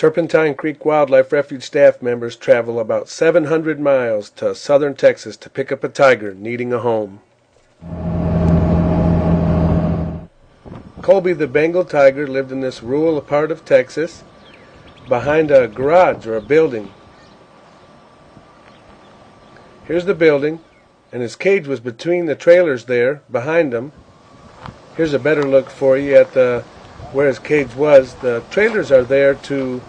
Turpentine Creek Wildlife Refuge staff members travel about 700 miles to southern Texas to pick up a tiger needing a home. Colby the Bengal Tiger lived in this rural part of Texas behind a garage or a building. Here's the building, and his cage was between the trailers there behind him. Here's a better look for you at where his cage was. The trailers are there to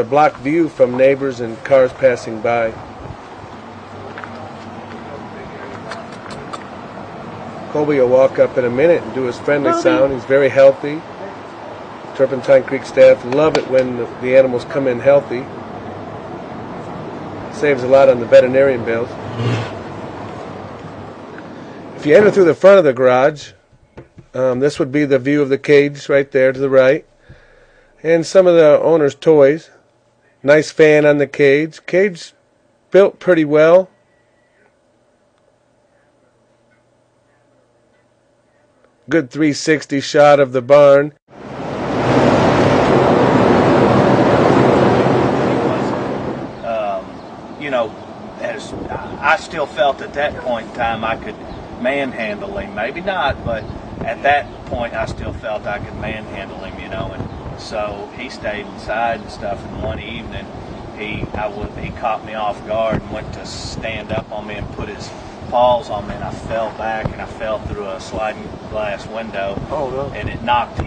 block view from neighbors and cars passing by. Colby will walk up in a minute and do his friendly sound. He's very healthy. Turpentine Creek staff love it when the animals come in healthy. Saves a lot on the veterinarian bills. If you enter through the front of the garage, this would be the view of the cage right there to the right. And some of the owner's toys. Nice fan on the cage. Cage built pretty well. Good 360 shot of the barn. As I still felt at that point in time I could manhandle him. Maybe not, but at that point I still felt I could manhandle him, and so he stayed inside and stuff, and one evening he caught me off guard and went to stand up on me and put his paws on me, and I fell back and I fell through a sliding glass window. Oh, no. And it knocked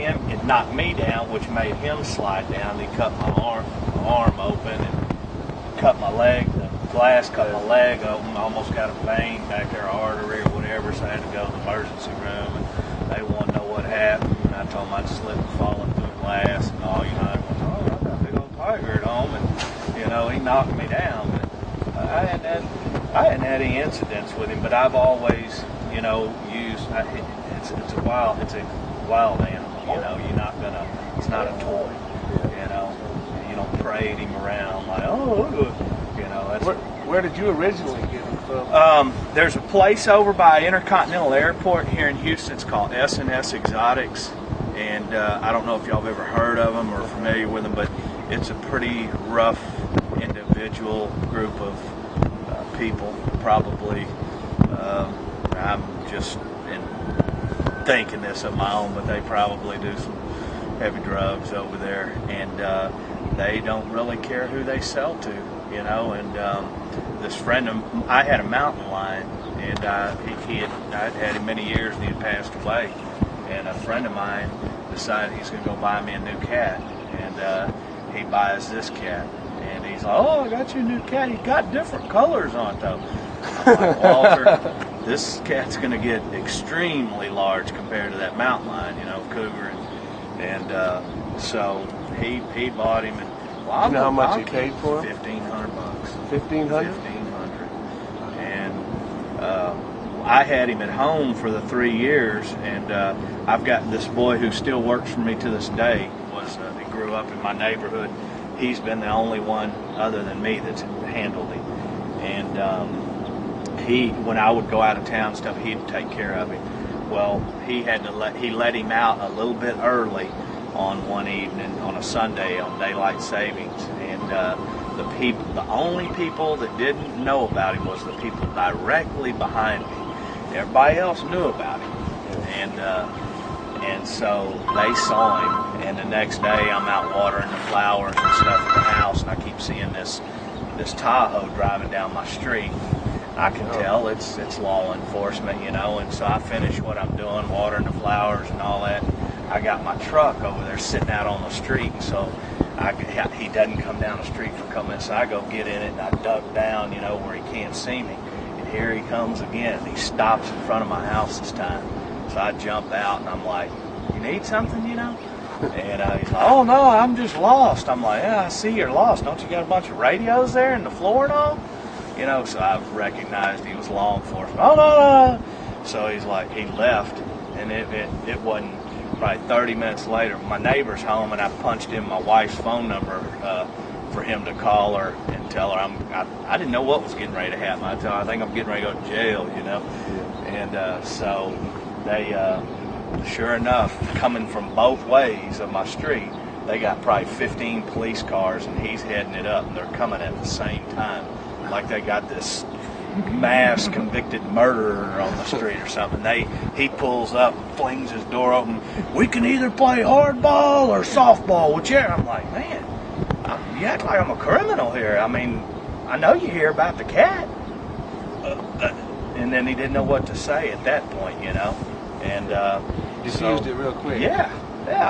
me down, which made him slide down. He cut my arm open and cut my leg. The glass cut my leg open. Almost got a vein back there, artery or whatever, so I had to go to the emergency room, and they wanted to know what happened. And I told them I'd slipped and fallen through the glass and all. I went, I got a big old tiger at home, and he knocked me down. But I hadn't had any incidents with him, but I've always, used. It's a wild animal. You're not gonna. It's not a toy. You don't parade him around like, That's, where did you originally get him from? There's a place over by Intercontinental Airport here in Houston. It's called S&S Exotics, and I don't know if y'all have ever heard of them or are familiar with them, but it's a pretty rough individual group of people. Probably, I'm just thinking this of my own, but they probably do some heavy drugs over there, and they don't really care who they sell to, and this friend of I had a mountain lion, and I'd had him many years, and he had passed away, and a friend of mine decided he's going to go buy me a new cat, and he buys this cat, and he's like, I got you a new cat. He's got different colors on it, though. I'm like, Walter, this cat's going to get extremely large compared to that mountain lion, cougar, and so he bought him, and you know how much he paid for him? $1,500. $1,500? $1,500. And I had him at home for the 3 years, and I've got this boy who still works for me to this day. He grew up in my neighborhood. He's been the only one other than me that's handled him, and when I would go out of town and stuff, he'd take care of him. Well, he let him out a little bit early on one evening on a Sunday on daylight savings, and the only people that didn't know about him was the people directly behind me. Everybody else knew about him, and so they saw him. And the next day, I'm out watering the flowers and stuff at the house, and I keep seeing this Tahoe driving down my street. I can tell it's law enforcement, and so I finish what I'm doing, watering the flowers and all that. I got my truck over there sitting out on the street, and so he doesn't come down the street for a couple minutes, so I go get in it, and I duck down, where he can't see me. And here he comes again, and he stops in front of my house this time. So I jump out, and I'm like, you need something, And he's like, oh, no, I'm just lost. I'm like, yeah, I see you're lost. Don't you got a bunch of radios there in the floor and all? So I recognized he was law enforcement. Oh, no. So he's like, he left, and it wasn't probably 30 minutes later. My neighbor's home, and I punched in my wife's phone number for him to call her and tell her I didn't know what was getting ready to happen. I think I'm getting ready to go to jail, And so they, sure enough, coming from both ways of my street, they got probably 15 police cars, and he's heading it up, and they're coming at the same time, like they got this mass convicted murderer on the street or something. He pulls up, flings his door open. We can either play hardball or softball, whichever. I'm like, man, you act like I'm a criminal here. I mean, I know you hear about the cat. And then he didn't know what to say at that point, you know. And diffused it real quick. Yeah.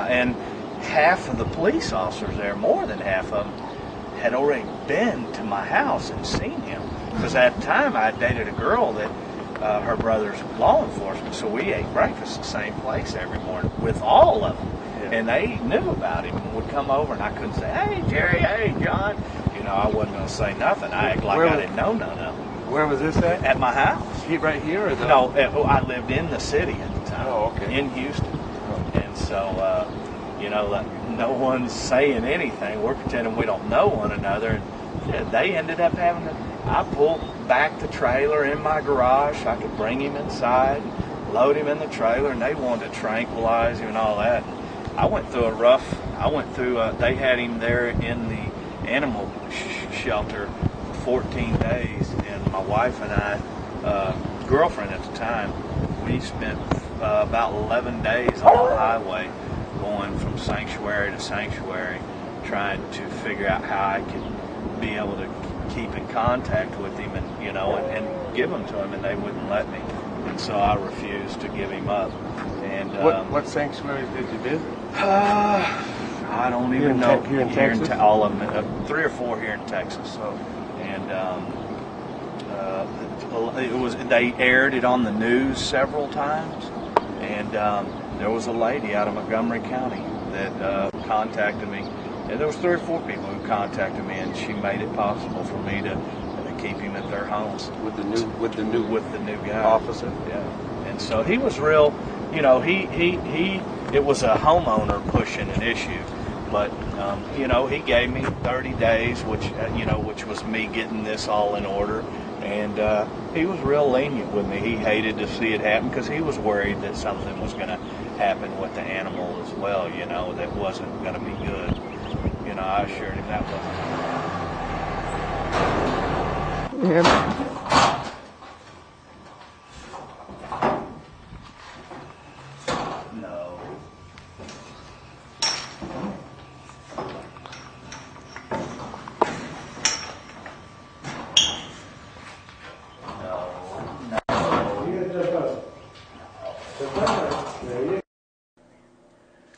And half of the police officers there, more than half of them, had already been to my house and seen him. Because at the time I dated a girl that her brother's law enforcement, so we ate breakfast the same place every morning with all of them. Yeah. And they knew about him and would come over, and I couldn't say, hey, Jerry, hey, John. You know, I wasn't going to say nothing. I act like I didn't know none of them. Where was this at? At my house. Right here? Or No, I lived in the city at the time. Oh, okay. In Houston. Oh. And so, you know, like, no one's saying anything. We're pretending we don't know one another. And they ended up having to... I pulled back the trailer in my garage. I could bring him inside, load him in the trailer, and they wanted to tranquilize him and all that. And I went through they had him there in the animal shelter for 14 days, and my wife and I, girlfriend at the time, we spent about 11 days on the highway going from sanctuary to sanctuary, trying to figure out how I could be able to keep in contact with him and, you know, and give him to him, and they wouldn't let me. And so I refused to give him up. And what sanctuaries did you visit? I don't even know. Here in Texas? All of them, 3 or 4 here in Texas. Oh. And they aired it on the news several times. And there was a lady out of Montgomery County that contacted me. And there was 3 or 4 people who contacted me, and she made it possible for me to keep him at their homes with the new guy officer. Yeah, and so he was real. You know, it was a homeowner pushing an issue, but you know, he gave me 30 days, which was me getting this all in order, and he was real lenient with me. He hated to see it happen because he was worried that something was going to happen with the animal as well. You know, that wasn't going to be good. You know, I assured him that wasn't. Yeah. No.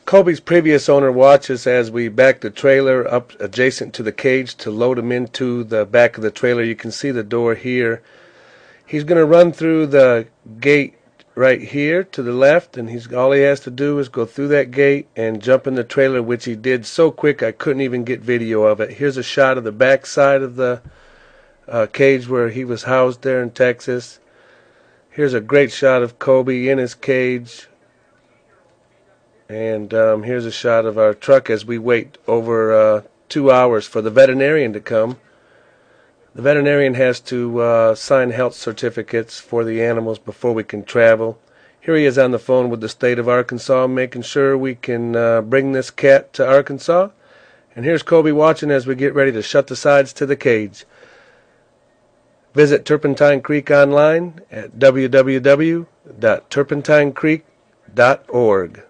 Kobe's previous owner watches as we back the trailer up adjacent to the cage to load him into the back of the trailer. You can see the door here. He's going to run through the gate right here to the left, and all he has to do is go through that gate and jump in the trailer, which he did so quick I couldn't even get video of it. Here's a shot of the back side of the cage where he was housed there in Texas. Here's a great shot of Kobe in his cage. And here's a shot of our truck as we wait over 2 hours for the veterinarian to come. The veterinarian has to sign health certificates for the animals before we can travel. Here he is on the phone with the state of Arkansas, making sure we can bring this cat to Arkansas. And here's Kobe watching as we get ready to shut the sides to the cage. Visit Turpentine Creek online at www.turpentinecreek.org.